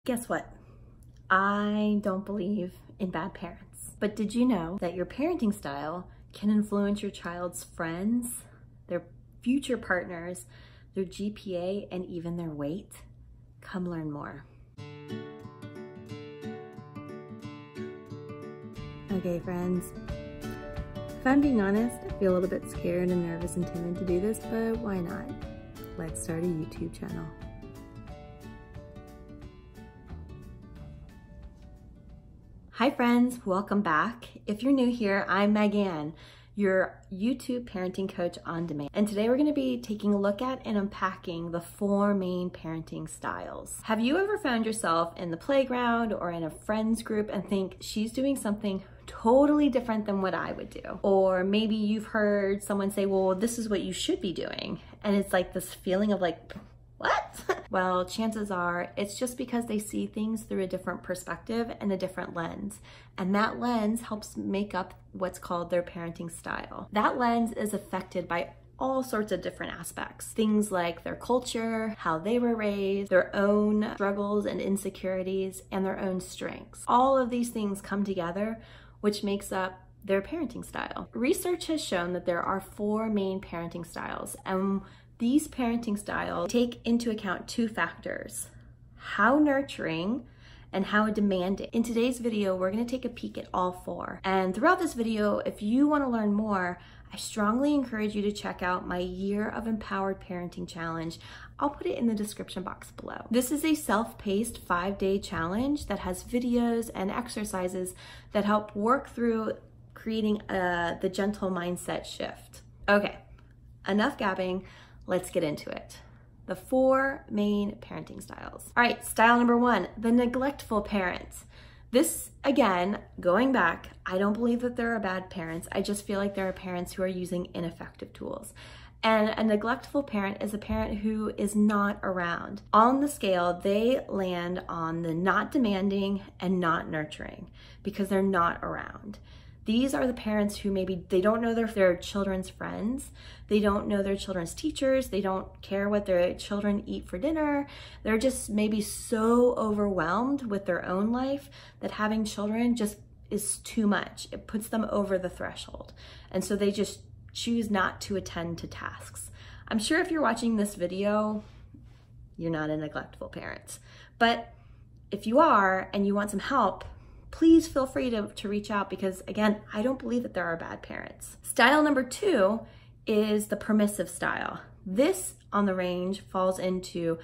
Guess what? I don't believe in bad parents. But did you know that your parenting style can influence your child's friends, their future partners, their GPA, and even their weight? Come learn more. Okay, friends. If I'm being honest, I feel a little bit scared and nervous and timid to do this, but why not? Let's start a YouTube channel. Hi friends, welcome back. If you're new here, I'm Megan, your YouTube parenting coach on demand. And today we're gonna be taking a look at and unpacking the 4 main parenting styles. Have you ever found yourself in the playground or in a friends group and think she's doing something totally different than what I would do? Or maybe you've heard someone say, well, this is what you should be doing. And it's like this feeling of like, what? Well, chances are it's just because they see things through a different perspective and a different lens. And that lens helps make up what's called their parenting style. That lens is affected by all sorts of different aspects. Things like their culture, how they were raised, their own struggles and insecurities, and their own strengths. All of these things come together, which makes up their parenting style. Research has shown that there are 4 main parenting styles, and these parenting styles take into account 2 factors: how nurturing and how demanding. In today's video, we're gonna take a peek at all 4. And throughout this video, if you wanna learn more, I strongly encourage you to check out my Year of Empowered Parenting Challenge. I'll put it in the description box below. This is a self-paced 5-day challenge that has videos and exercises that help work through creating the gentle mindset shift. Okay, enough gabbing. Let's get into it. The 4 main parenting styles. All right, style number 1, the neglectful parent. This, again, going back, I don't believe that there are bad parents. I just feel like there are parents who are using ineffective tools. And a neglectful parent is a parent who is not around. On the scale, they land on the not demanding and not nurturing because they're not around. These are the parents who maybe they don't know their children's friends, they don't know their children's teachers, they don't care what their children eat for dinner. They're just maybe so overwhelmed with their own life that having children just is too much. It puts them over the threshold. And so they just choose not to attend to tasks. I'm sure if you're watching this video, you're not a neglectful parent. But if you are and you want some help, please feel free to reach out because, again, I don't believe that there are bad parents. Style number 2 is the permissive style. This on the range falls into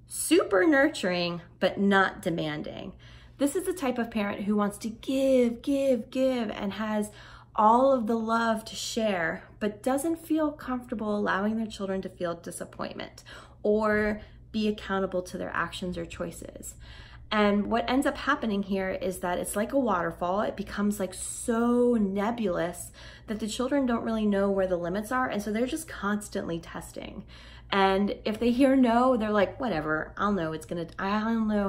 super nurturing, but not demanding. This is the type of parent who wants to give, and has all of the love to share, but doesn't feel comfortable allowing their children to feel disappointment or be accountable to their actions or choices. And what ends up happening here is that it's like a waterfall. It becomes like so nebulous that the children don't really know where the limits are. And so they're just constantly testing. And if they hear no, they're like, whatever, I'll know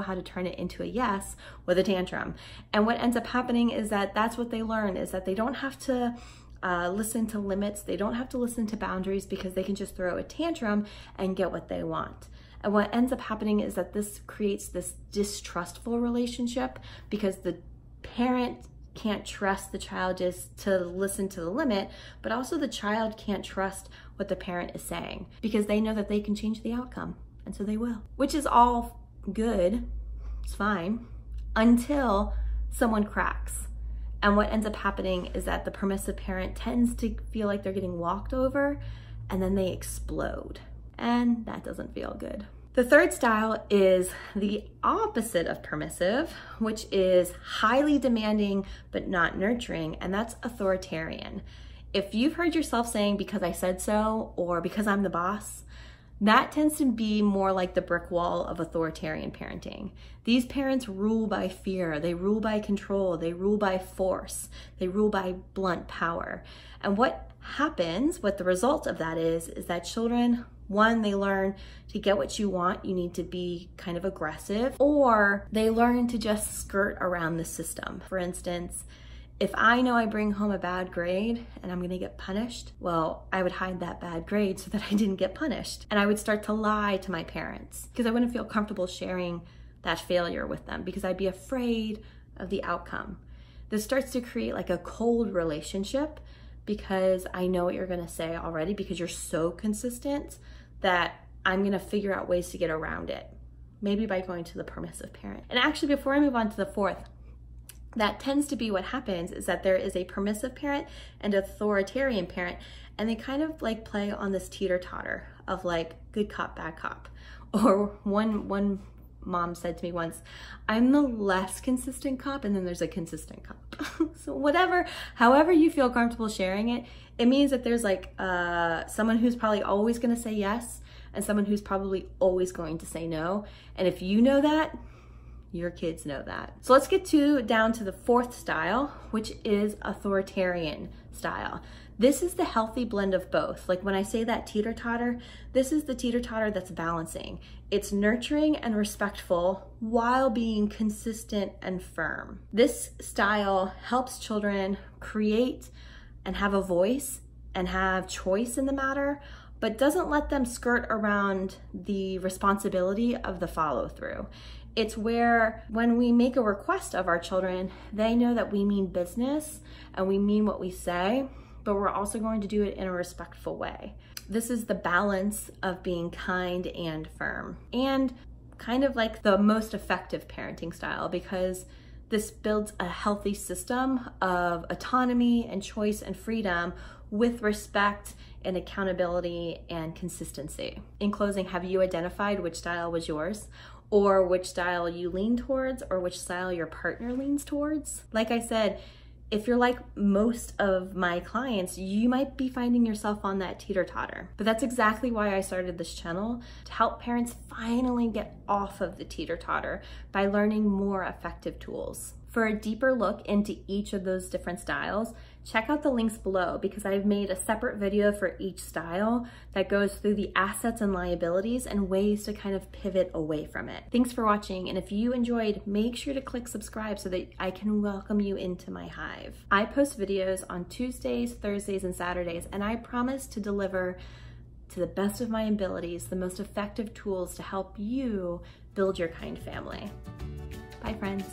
how to turn it into a yes with a tantrum. And what ends up happening is that that's what they learn, is that they don't have to listen to limits. They don't have to listen to boundaries because they can just throw a tantrum and get what they want. And what ends up happening is that this creates this distrustful relationship because the parent can't trust the child just to listen to the limit, but also the child can't trust what the parent is saying because they know that they can change the outcome, and so they will. Which is all good, it's fine, until someone cracks. And what ends up happening is that the permissive parent tends to feel like they're getting walked over, and then they explode. And that doesn't feel good. The 3rd style is the opposite of permissive, which is highly demanding but not nurturing, and that's authoritarian. If you've heard yourself saying because I said so or because I'm the boss, that tends to be more like the brick wall of authoritarian parenting. These parents rule by fear, they rule by control, they rule by force, they rule by blunt power. And what happens, what the result of that is that children, 1, they learn to get what you want, you need to be kind of aggressive, or they learn to just skirt around the system. For instance, if I know I bring home a bad grade and I'm gonna get punished, well, I would hide that bad grade so that I didn't get punished. And I would start to lie to my parents because I wouldn't feel comfortable sharing that failure with them because I'd be afraid of the outcome. This starts to create like a cold relationship because I know what you're gonna say already because you're so consistent that I'm gonna figure out ways to get around it. Maybe by going to the permissive parent. And actually, before I move on to the fourth, that tends to be what happens is that there is a permissive parent and authoritarian parent, and they kind of like play on this teeter-totter of like good cop, bad cop. Or one mom said to me once, I'm the less consistent cop, and then there's a consistent cop. So however you feel comfortable sharing it, it means that there's like someone who's probably always gonna say yes and someone who's probably always going to say no. And if you know that, your kids know that. So let's get down to the fourth style, which is authoritarian style. This is the healthy blend of both. Like when I say that teeter-totter, this is the teeter-totter that's balancing. It's nurturing and respectful while being consistent and firm. This style helps children create and have a voice and have choice in the matter, but doesn't let them skirt around the responsibility of the follow-through. It's where when we make a request of our children, they know that we mean business and we mean what we say, but we're also going to do it in a respectful way. This is the balance of being kind and firm, and kind of like the most effective parenting style, because this builds a healthy system of autonomy and choice and freedom with respect and accountability and consistency. In closing, have you identified which style was yours, or which style you lean towards, or which style your partner leans towards? Like I said, if you're like most of my clients, you might be finding yourself on that teeter-totter. But that's exactly why I started this channel, to help parents finally get off of the teeter-totter by learning more effective tools. For a deeper look into each of those different styles, check out the links below because I've made a separate video for each style that goes through the assets and liabilities and ways to kind of pivot away from it. Thanks for watching, and if you enjoyed, make sure to click subscribe so that I can welcome you into my hive. I post videos on Tuesdays, Thursdays, and Saturdays, and I promise to deliver to the best of my abilities the most effective tools to help you build your kind family. Bye, friends.